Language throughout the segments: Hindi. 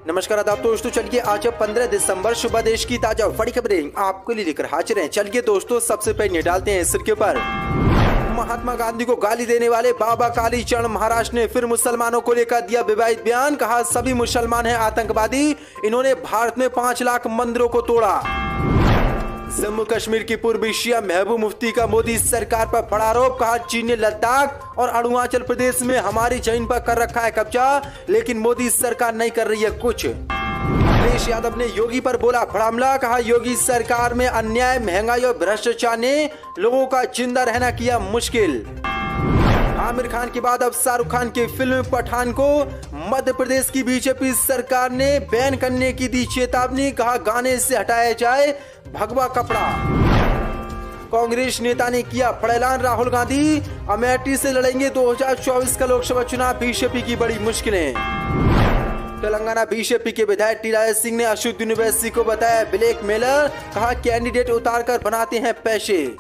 नमस्कार आदाब दोस्तों, चलिए आज 15 दिसंबर सुबह देश की ताजा बड़ी खबरें आपके लिए लेकर हाजिर हैं। चलिए दोस्तों, सबसे पहले डालते हैं सिर के ऊपर। महात्मा गांधी को गाली देने वाले बाबा कालीचरण महाराज ने फिर मुसलमानों को लेकर दिया विवादित बयान। कहा सभी मुसलमान हैं आतंकवादी। इन्होंने भारत में 5 लाख मंदिरों को तोड़ा। जम्मू कश्मीर की पूर्व सीएम महबूब मुफ्ती का मोदी सरकार पर बड़ा आरोप। कहा चीन ने लद्दाख और अरुणाचल प्रदेश में हमारी जमीन पर कर रखा है कब्जा, लेकिन मोदी सरकार नहीं कर रही है कुछ। अखिलेश यादव ने योगी पर बोला बड़ा हमला। कहा योगी सरकार में अन्याय, महंगाई और भ्रष्टाचार ने लोगों का जिंदा रहना किया मुश्किल। आमिर खान के बाद अब शाहरुख खान की फिल्म पठान को मध्य प्रदेश की बीजेपी सरकार ने बैन करने की दी चेतावनी। कहा गाने से हटाया जाए भगवा कपड़ा। कांग्रेस नेता ने किया बड़ा ऐलान। राहुल गांधी अमेठी से लड़ेंगे 2024 का लोकसभा चुनाव। बीजेपी की बड़ी मुश्किलें। तेलंगाना बीजेपी के विधायक टी राजा सिंह ने अशुद्ध ओवैसी को बताया ब्लैकमेलर। कहा कैंडिडेट उतारकर बनाते हैं पैसे।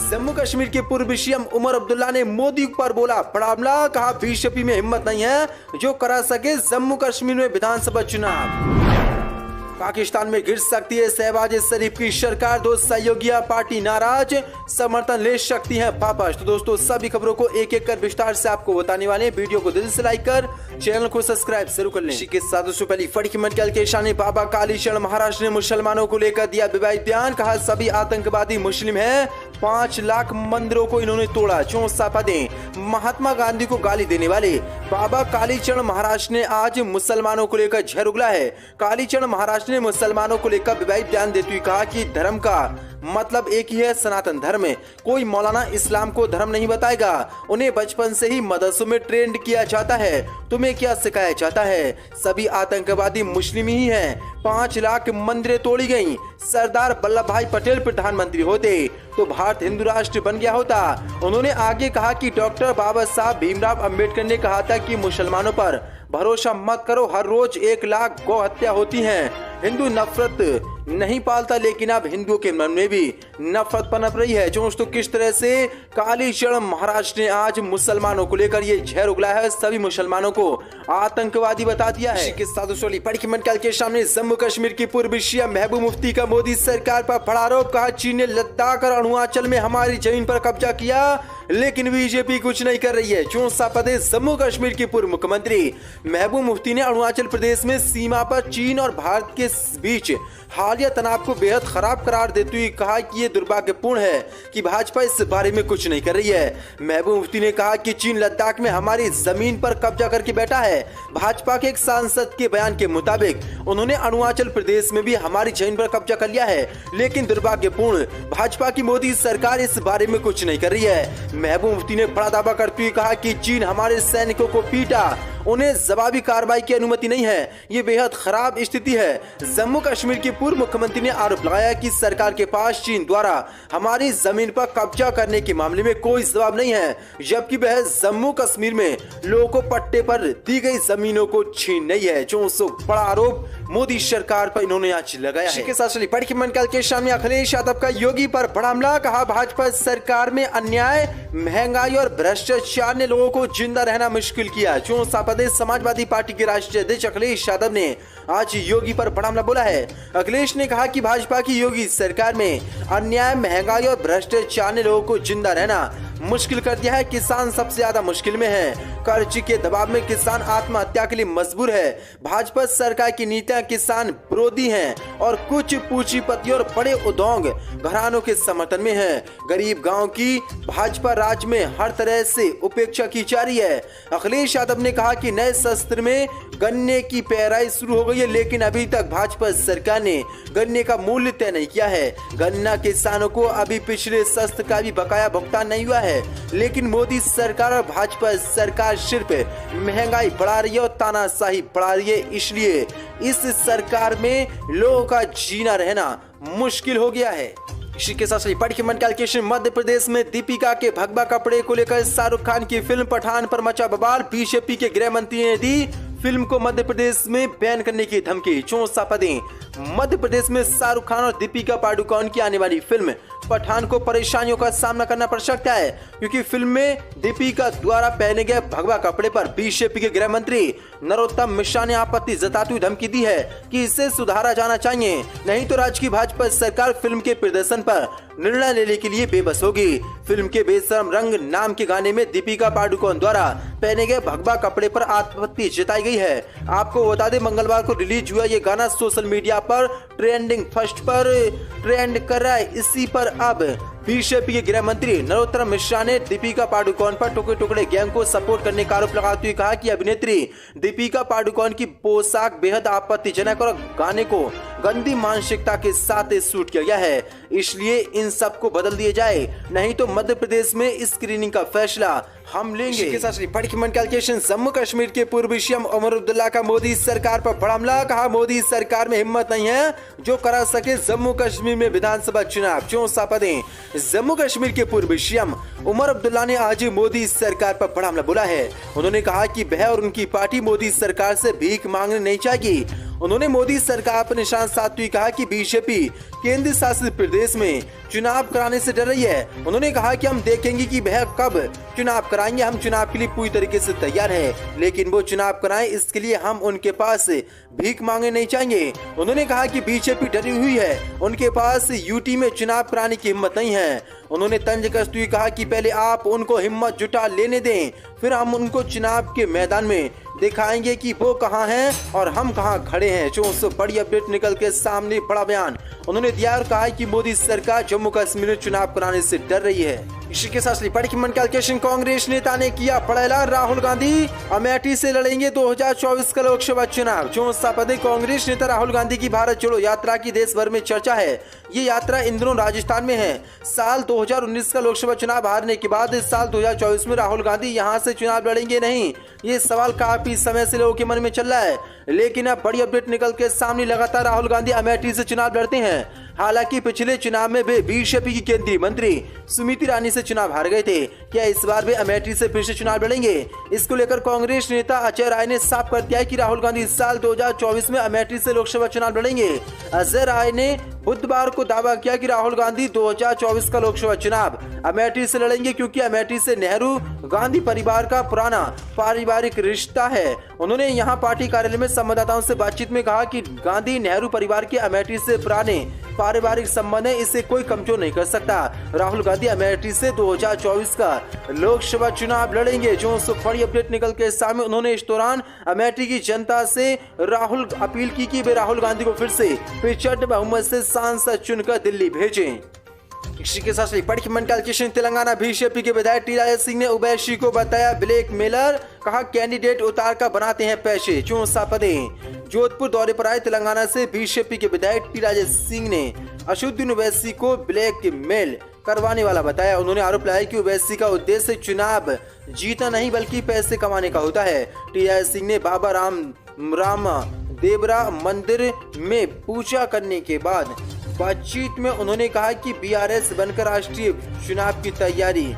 जम्मू कश्मीर के पूर्व सीएम उमर अब्दुल्ला ने मोदी पर बोला बड़ा हमला। कहा बीजेपी में हिम्मत नहीं है जो करा सके जम्मू कश्मीर में विधानसभा चुनाव। पाकिस्तान में गिर सकती है शहबाज शरीफ की सरकार, 2 सहयोगिया पार्टी नाराज, समर्थन ले सकती है वापस। तो दोस्तों, सभी खबरों को एक एक कर विस्तार से आपको बताने वाले हैं। वीडियो को दिल से लाइक कर चैनल को सब्सक्राइब जरूर कर लें। इसी के साथ दोस्तों पहली फड़ी की मंडल के शान बाबा कालीचरण महाराज ने मुसलमानों को लेकर दिया विवादित बयान। कहा सभी आतंकवादी मुस्लिम है। 5 लाख मंदिरों को इन्होंने तोड़ा। 64 पदें। महात्मा गांधी को गाली देने वाले बाबा कालीचरण महाराज ने आज मुसलमानों को लेकर झर उगला है। कालीचरण महाराज ने मुसलमानों को लेकर विवादित बयान देते हुए कहा कि धर्म का मतलब एक ही है, सनातन धर्म है। कोई मौलाना इस्लाम को धर्म नहीं बताएगा। उन्हें बचपन से ही मदरसों में ट्रेंड किया जाता है। तुम्हें क्या सिखाया जाता है? सभी आतंकवादी मुस्लिम ही हैं। 5 लाख मंदिरें तोड़ी गईं। सरदार वल्लभ भाई पटेल प्रधानमंत्री होते तो भारत हिंदू राष्ट्र बन गया होता। उन्होंने आगे कहा कि डॉक्टर बाबा साहब भीमराव अंबेडकर ने कहा था कि मुसलमानों पर भरोसा मत करो, हर रोज 1 लाख गौ हत्या होती है। हिंदू नफरत नहीं पालता, लेकिन अब हिंदुओं के मन में भी नफरत पनप रही है। दोस्तों, किस तरह से कालीचरण महाराज ने आज मुसलमानों को लेकर ये झेर उगला है, सभी मुसलमानों को आतंकवादी बता दिया है। के साथ बड़ी खबर कल के सामने जम्मू कश्मीर की पूर्व सीएम महबूब मुफ्ती का मोदी सरकार पर बड़ा आरोप। कहा चीन ने लद्दाख और अरुणाचल में हमारी जमीन पर कब्जा किया, लेकिन बीजेपी कुछ नहीं कर रही है। 64 प्रदेश जम्मू कश्मीर के पूर्व मुख्यमंत्री महबूब मुफ्ती ने अरुणाचल प्रदेश में सीमा पर चीन और भारत के बीच हालिया तनाव को बेहद खराब करार देते हुए कहा कि ये दुर्भाग्यपूर्ण है कि भाजपा इस बारे में कुछ नहीं कर रही है। महबूब मुफ्ती ने कहा कि चीन लद्दाख में हमारी जमीन पर कब्जा करके बैठा है। भाजपा के एक सांसद के बयान के मुताबिक उन्होंने अरुणाचल प्रदेश में भी हमारी जमीन पर कब्जा कर लिया है, लेकिन दुर्भाग्यपूर्ण भाजपा की मोदी सरकार इस बारे में कुछ नहीं कर रही है। महबूब मुफ्ती ने बड़ा दावा करते हुए कहा कि चीन हमारे सैनिकों को पीटा, उन्हें जवाबी कार्रवाई की अनुमति नहीं है। ये बेहद खराब स्थिति है। जम्मू कश्मीर के पूर्व मुख्यमंत्री ने आरोप लगाया कि सरकार के पास चीन द्वारा हमारी जमीन पर कब्जा करने के मामले में कोई जवाब नहीं है, जबकि वह जम्मू कश्मीर में लोगों को पट्टे पर दी गई जमीनों को छीन रही है। जो बड़ा आरोप मोदी सरकार पर इन्होंने आज लगाया है। के सामने अखिलेश यादव का योगी पर बड़ा हमला। कहा भाजपा सरकार में अन्याय, महंगाई और भ्रष्टाचार ने लोगों को जिंदा रहना मुश्किल किया। समाजवादी पार्टी के राष्ट्रीय अध्यक्ष अखिलेश यादव ने आज योगी पर बड़ा हमला बोला है। अखिलेश ने कहा कि भाजपा की योगी सरकार में अन्याय, महंगाई और भ्रष्टाचार ने लोगों को जिंदा रहना मुश्किल कर दिया है। किसान सबसे ज्यादा मुश्किल में है। कर्ज के दबाव में किसान आत्महत्या के लिए मजबूर है। भाजपा सरकार की नीतियां किसान विरोधी हैं और कुछ पूंजीपति और बड़े उद्योग घरानों के समर्थन में है। गरीब गांव की भाजपा राज में हर तरह से उपेक्षा की जा रही है। अखिलेश यादव ने कहा कि नए सत्र में गन्ने की पेराई शुरू हो गई है, लेकिन अभी तक भाजपा सरकार ने गन्ने का मूल्य तय नहीं किया है। गन्ना किसानों को अभी पिछले सत्र का भी बकाया भुगतान नहीं हुआ है। लेकिन मोदी सरकार और भाजपा सरकार सिर्फ महंगाई बढ़ा रही है और तानाशाही बढ़ा रही है, इसलिए इस सरकार में लोगों का जीना रहना मुश्किल हो गया है। इसी के साथ मध्य प्रदेश में दीपिका के भगवा कपड़े को लेकर शाहरुख खान की फिल्म पठान पर मचा बवाल। बीजेपी के गृह मंत्री ने दी फिल्म को मध्य प्रदेश में बैन करने की धमकी। 64 पदें। मध्य प्रदेश में शाहरुख खान और दीपिका पादुकोण की आने वाली फिल्म पठान को परेशानियों का सामना करना पड़ सकता है, क्योंकि फिल्म में दीपिका द्वारा पहने गए भगवा कपड़े पर बीजेपी के गृह मंत्री नरोत्तम मिश्रा ने आपत्ति जताती हुई धमकी दी है कि इसे सुधारा जाना चाहिए, नहीं तो राज्य की भाजपा सरकार फिल्म के प्रदर्शन पर निर्णय लेने के लिए बेबस होगी। फिल्म के बेशरम रंग नाम के गाने में दीपिका पादुकोण द्वारा पहने गए भगवा कपड़े पर आपत्ति जताई गई है। आपको बता दें, मंगलवार को रिलीज हुआ ये गाना सोशल मीडिया पर ट्रेंडिंग फर्स्ट पर ट्रेंड कर रहा है। इसी पर अब बीजेपी के गृह मंत्री नरोत्तम मिश्रा ने दीपिका पादुकोण पर टुकड़े टुकड़े गैंग को सपोर्ट करने का आरोप लगाते हुए कहा कि अभिनेत्री दीपिका पादुकोण की पोशाक बेहद आपत्तिजनक और गाने को गंदी मानसिकता के साथ शूट किया गया है, इसलिए इन सब को बदल दिया जाए, नहीं तो मध्य प्रदेश में स्क्रीनिंग का फैसला हम लेंगे। जम्मू कश्मीर के पूर्व सीएम उमर अब्दुल्ला का मोदी सरकार पर बड़ा हमला। कहा, मोदी सरकार में हिम्मत नहीं है जो करा सके जम्मू कश्मीर में विधानसभा चुनाव। चौंसा पदें। जम्मू कश्मीर के पूर्व सीएम उमर अब्दुल्ला ने आज मोदी सरकार पर बड़ा हमला बोला है। उन्होंने कहा कि वह और उनकी पार्टी मोदी सरकार से भीख मांगने नहीं चाहेगी। उन्होंने मोदी सरकार पर निशान साधते हुए कहा कि बीजेपी केंद्र शासित प्रदेश में चुनाव कराने से डर रही है। उन्होंने कहा कि हम देखेंगे कि वह कब चुनाव कराएंगे, हम चुनाव के लिए पूरी तरीके से तैयार हैं, लेकिन वो चुनाव कराएं इसके लिए हम उनके पास भीख मांगे नहीं चाहेंगे। उन्होंने कहा कि बीजेपी डरी हुई है, उनके पास यूटी में चुनाव कराने की हिम्मत नहीं है। उन्होंने तंज कसते हुए कहा कि पहले आप उनको हिम्मत जुटा लेने दें, फिर हम उनको चुनाव के मैदान में दिखाएंगे कि वो कहां हैं और हम कहां खड़े हैं। जो बड़ी अपडेट निकल के सामने बड़ा बयान उन्होंने दिया और कहा कि मोदी सरकार जम्मू कश्मीर में चुनाव कराने से डर रही है। इसी के साथ बड़ी मन कैलकुलेशन कांग्रेस नेता ने किया बड़ा ऐलान, राहुल गांधी अमेठी से लड़ेंगे 2024 का लोकसभा चुनाव। चौंसा पदे। कांग्रेस नेता राहुल गांधी की भारत जोड़ो यात्रा की देश भर में चर्चा है। ये यात्रा इन दिनों राजस्थान में है। साल 2019 का लोकसभा चुनाव हारने के बाद इस साल 2024 में राहुल गांधी यहां से चुनाव लड़ेंगे नहीं, ये सवाल काफी समय से लोगों के मन में चल रहा है, लेकिन अब बड़ी अपडेट निकल के सामने। लगातार राहुल गांधी अमेठी से चुनाव लड़ते हैं। हालांकि पिछले चुनाव में वे बीजेपी की केंद्रीय मंत्री स्मृति ईरानी से चुनाव हार गए थे। क्या इस बार वे अमेठी से फिर से चुनाव लड़ेंगे? इसको लेकर कांग्रेस नेता अजय राय ने साफ कर दिया है कि राहुल गांधी इस साल 2024 में अमेठी से लोकसभा चुनाव लड़ेंगे। अजय राय ने बुधवार को दावा किया कि राहुल गांधी 2024 का लोकसभा चुनाव अमेठी से लड़ेंगे, क्योंकि अमेठी से नेहरू गांधी परिवार का पुराना पारिवारिक रिश्ता है। उन्होंने यहां पार्टी कार्यालय में संवाददाताओं से बातचीत में कहा कि गांधी नेहरू परिवार के अमेठी से पुराने पारिवारिक संबंध है, इसे कोई कमजोर नहीं कर सकता। राहुल गांधी अमेठी से 2024 का लोकसभा चुनाव लड़ेंगे। जो बड़ी अपडेट निकल के सामने। उन्होंने इस दौरान अमेठी की जनता से राहुल अपील की कि वे राहुल गांधी को फिर से 65 बहुमत से सांसद चुनकर दिल्ली भेजें। इसी के साथ बड़ी मन कैलकुलेशन। तेलंगाना बीजेपी के विधायक टी राजा सिंह ने उवैसी को बताया ब्लैक मेलर। कहा, कैंडिडेट उतार कर बनाते हैं पैसे। चौंसा पदे। जोधपुर दौरे पर आए तेलंगाना से बीजेपी के विधायक टी राजा सिंह ने असदुद्दीन ओवैसी को ब्लैक मेल करवाने वाला बताया। उन्होंने आरोप लगाया कि ओवैसी का उद्देश्य चुनाव जीतना नहीं बल्कि पैसे कमाने का होता है। टी राजा सिंह ने बाबा राम देवरा मंदिर में पूजा करने के बाद बातचीत में उन्होंने कहा कि बीआरएस बनकर राष्ट्रीय चुनाव की तैयारी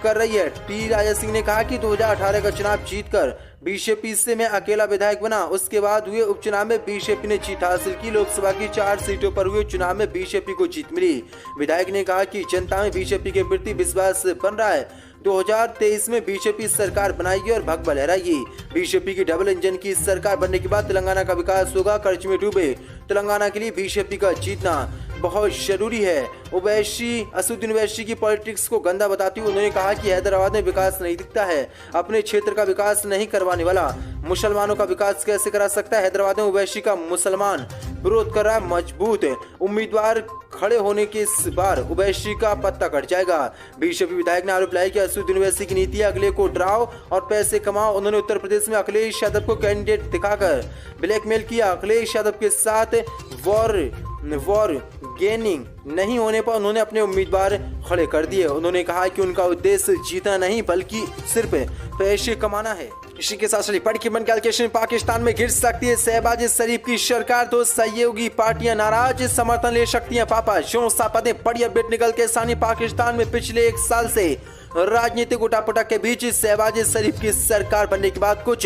कर रही है। टी राजा सिंह ने कहा कि 2018 का चुनाव जीतकर बीजेपी से मैं अकेला विधायक बना, उसके बाद हुए उपचुनाव में बीजेपी ने जीत हासिल की। लोकसभा की 4 सीटों पर हुए चुनाव में बीजेपी को जीत मिली। विधायक ने कहा कि जनता में बीजेपी के प्रति विश्वास बन रहा है। 2023 में बीजेपी सरकार बनाएगी और भगवा लहराएगी। बीजेपी की डबल इंजन की सरकार बनने के बाद तेलंगाना का विकास होगा। कर्ज में डूबे तेलंगाना के लिए बीजेपी का जीतना बहुत जरूरी है। असदुद्दीन ओवैसी की पॉलिटिक्स को गंदा बताते हुए उन्होंने कहा कि हैदराबाद में विकास नहीं दिखता है, अपने क्षेत्र का विकास नहीं करवाने वाला मुसलमानों का विकास कैसे करा सकता है। हैदराबाद में ओवैसी का मुसलमान विरोध कर रहा है। मजबूत उम्मीदवार खड़े होने के इस बार ओवैसी का पत्ता कट जाएगा। बीजेपी विधायक ने आरोप लगाया कि असदुद्दीन ओवैसी की नीति अगले को डराओ और पैसे कमाओ। उन्होंने उत्तर प्रदेश में अखिलेश यादव को कैंडिडेट दिखाकर ब्लैकमेल किया। अखिलेश यादव के साथ वॉर गेनिंग नहीं होने पर उन्होंने अपने उम्मीदवार खड़े कर दिए। उन्होंने कहा कि उनका उद्देश्य जीतना नहीं बल्कि सिर्फ पैसे कमाना है। इसी के साथ बड़ी मन कैलकुलेशन। पाकिस्तान में गिर सकती है शहबाज शरीफ की सरकार, तो सहयोगी पार्टियां नाराज, समर्थन ले सकती हैं पापा। जो सापते बड़ी अपडेट निकल के सामने। पाकिस्तान में पिछले 1 साल से राजनीतिक उठापटक के बीच शहबाज शरीफ की सरकार बनने के बाद कुछ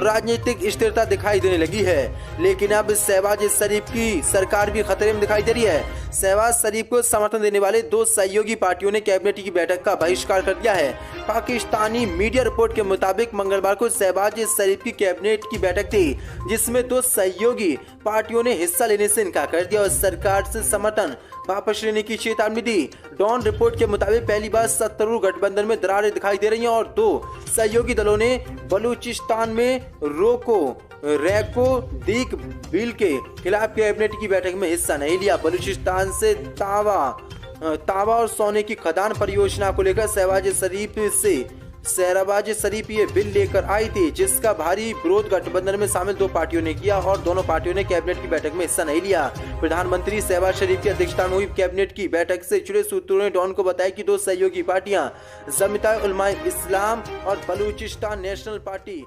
राजनीतिक स्थिरता दिखाई देने लगी है, लेकिन अब शहबाज शरीफ की सरकार भी खतरे में दिखाई दे रही है। शहबाज शरीफ को समर्थन देने वाले दो सहयोगी पार्टियों ने कैबिनेट की बैठक का बहिष्कार कर दिया है। पाकिस्तानी मीडिया रिपोर्ट के मुताबिक मंगलवार को शहबाज शरीफ की कैबिनेट की बैठक थी, जिसमें दो सहयोगी पार्टियों ने हिस्सा लेने से इनकार कर दिया और सरकार से समर्थन वापस लेने की चेतावनी दी। डॉन रिपोर्ट के मुताबिक पहली बार सत्तारूढ़ गठबंधन में दरारें दिखाई दे रही हैं और दो सहयोगी दलों ने बलूचिस्तान में रैको दीक बिल के खिलाफ कैबिनेट की बैठक में हिस्सा नहीं लिया। बलूचिस्तान से तावा और सोने की खदान परियोजना को लेकर शहबाज शरीफ ये बिल लेकर आई थी, जिसका भारी विरोध गठबंधन में शामिल दो पार्टियों ने किया और दोनों पार्टियों ने कैबिनेट की बैठक में हिस्सा नहीं लिया। प्रधानमंत्री शहबाज शरीफ की अध्यक्षता में हुई कैबिनेट की बैठक से जुड़े सूत्रों ने डॉन को बताया कि दो सहयोगी पार्टियां जमीयत उलमा इस्लाम और बलूचिस्तान नेशनल पार्टी